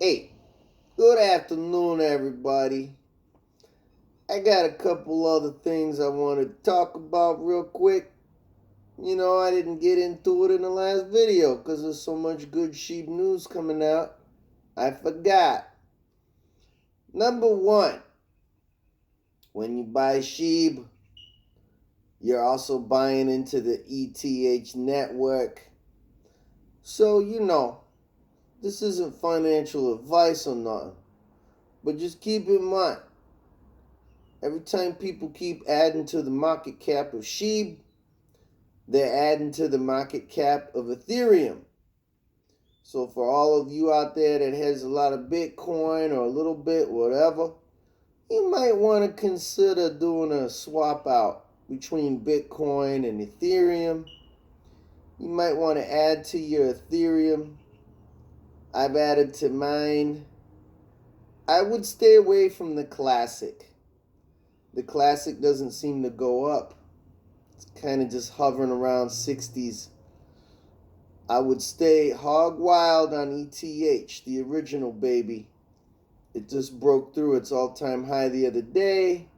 Hey, good afternoon, everybody. I got a couple other things I want to talk about real quick. I didn't get into it in the last video because there's so much good sheep news coming out. I forgot. Number one, when you buy sheep, you're also buying into the ETH network. So, this isn't financial advice or nothing. But just keep in mind, every time people keep adding to the market cap of SHIB, they're adding to the market cap of Ethereum. So for all of you out there that has a lot of Bitcoin or a little bit, whatever, you might want to consider doing a swap out between Bitcoin and Ethereum. You might want to add to your Ethereum. I've added to mine. I would stay away from the Classic. The Classic doesn't seem to go up. It's kind of just hovering around 60s. I would stay hog wild on ETH, the original baby. It just broke through its all-time high the other day,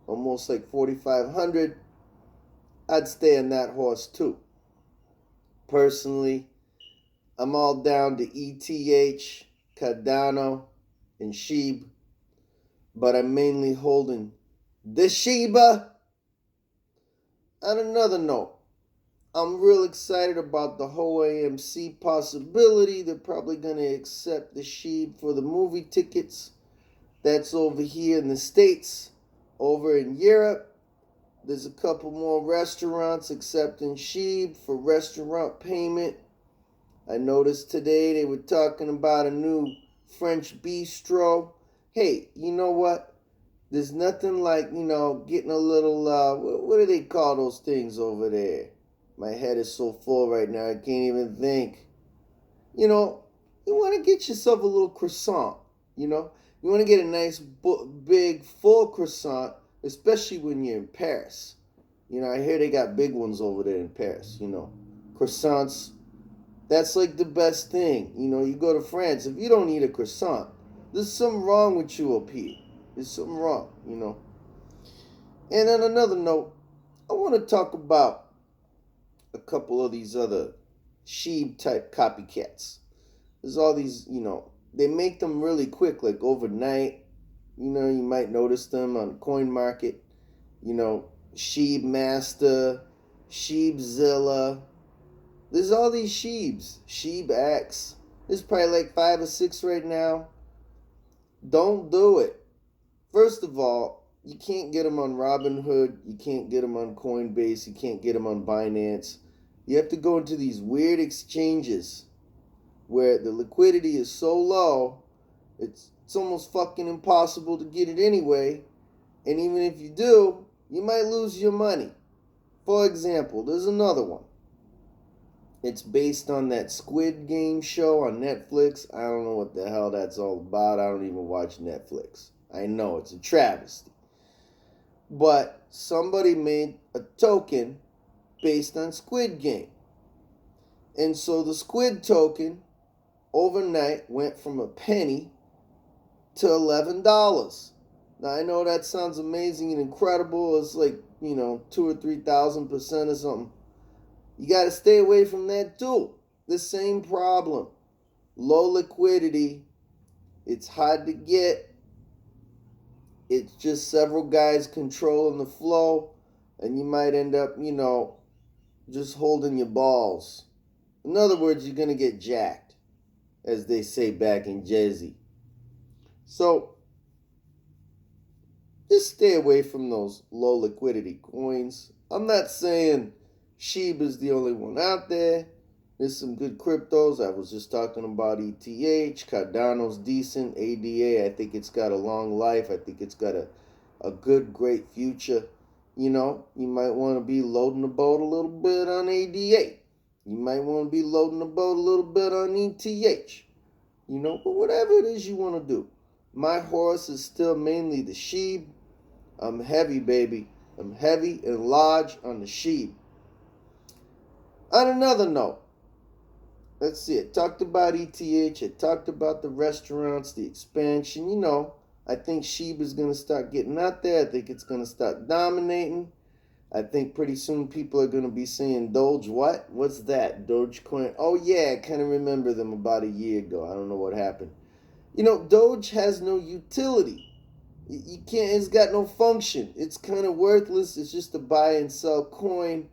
almost like 4,500. I'd stay on that horse too. Personally, I'm all down to ETH, Cardano, and SHIB, but I'm mainly holding the Shiba. On another note, I'm real excited about the whole AMC possibility. They're probably going to accept the SHIB for the movie tickets. That's over here in the States. Over in Europe, there's a couple more restaurants accepting SHIB for restaurant payment. I noticed today they were talking about a new French bistro. Hey, you know what? There's nothing like, getting a little, what do they call those things over there? My head is so full right now, I can't even think. You want to get yourself a little croissant, You want to get a nice, big, full croissant, especially when you're in Paris. I hear they got big ones over there in Paris, Croissants, that's like the best thing. You go to France, if you don't eat a croissant, there's something wrong with you up here. There's something wrong, And on another note, I want to talk about a couple of these other SHIB type copycats. There's all these, they make them really quick, like overnight. You might notice them on Coin Market. SHIB Master, SHIBzilla. There's all these SHIBs. SHIB X. There's probably like 5 or 6 right now. Don't do it. First of all, you can't get them on Robinhood. You can't get them on Coinbase. You can't get them on Binance. You have to go into these weird exchanges where the liquidity is so low, it's almost fucking impossible to get it anyway. And even if you do, you might lose your money. For example, there's another one. It's based on that Squid Game show on Netflix. I don't know what the hell that's all about. I don't even watch Netflix. I know it's a travesty. But somebody made a token based on Squid Game. And so the Squid token overnight went from a penny to $11. Now I know that sounds amazing and incredible. It's like, 2 or 3,000% or something. You got to stay away from that too. The same problem. Low liquidity. It's hard to get. It's just several guys controlling the flow. And you might end up, just holding your balls. In other words, you're going to get jacked, as they say back in Jersey. So, just stay away from those low liquidity coins. I'm not saying SHIB is the only one out there. There's some good cryptos. I was just talking about ETH. Cardano's decent. ADA, I think it's got a long life. I think it's got a good, great future. You might want to be loading the boat a little bit on ADA. You might want to be loading the boat a little bit on ETH. But whatever it is you want to do. My horse is still mainly the SHIB. I'm heavy, baby. I'm heavy and large on the SHIB. On another note, let's see, I talked about ETH, I talked about the restaurants, the expansion. You know, I think SHIB is going to start getting out there. I think it's going to start dominating. I think pretty soon people are going to be saying, Doge, what? What's that? Dogecoin? Oh, yeah, I kind of remember them about a year ago. I don't know what happened. You know, Doge has no utility. You can't, it's got no function. It's kind of worthless. It's just a buy and sell coin.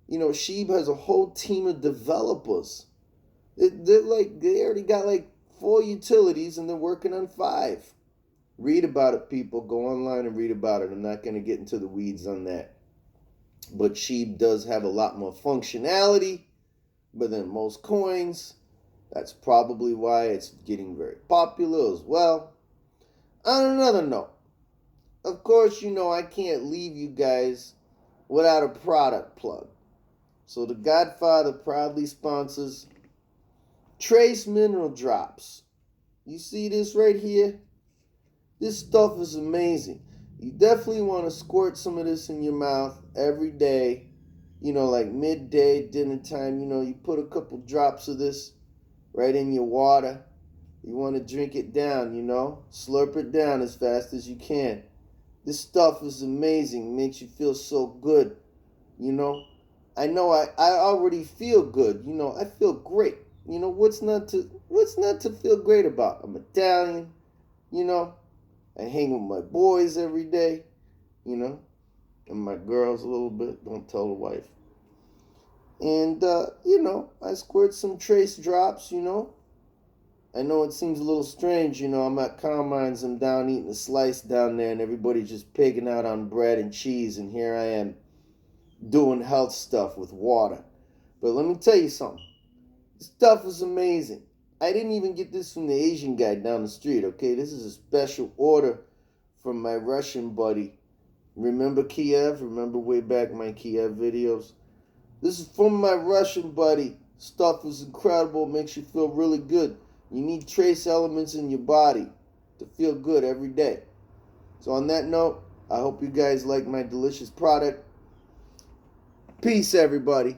You know, SHIB has a whole team of developers. They already got like 4 utilities and they're working on 5. Read about it, people. Go online and read about it. I'm not going to get into the weeds on that. But SHIB does have a lot more functionality than most coins. That's probably why it's getting very popular as well. On another note, of course, you know I can't leave you guys without a product plug. So the Godfather proudly sponsors Trace Mineral Drops. You see this right here? This stuff is amazing. You definitely want to squirt some of this in your mouth every day. You know, like midday, dinner time. You know, you put a couple drops of this right in your water. You want to drink it down, you know. Slurp it down as fast as you can. This stuff is amazing. It makes you feel so good, you know. I know I already feel good. You know, I feel great. You know, what's not to feel great about? I'm Italian, you know. I hang with my boys every day, you know, and my girls a little bit. Don't tell the wife. And, you know, I squirt some Trace drops, you know. I know it seems a little strange, you know. I'm at Carmine's, I'm down eating a slice down there, and everybody's just pigging out on bread and cheese, and here I am doing health stuff with water. But let me tell you something. This stuff is amazing. I didn't even get this from the Asian guy down the street, okay? This is a special order from my Russian buddy. Remember Kiev? Remember way back my Kiev videos? This is from my Russian buddy. Stuff is incredible. It makes you feel really good. You need trace elements in your body to feel good every day. So on that note, I hope you guys like my delicious product. Peace, everybody.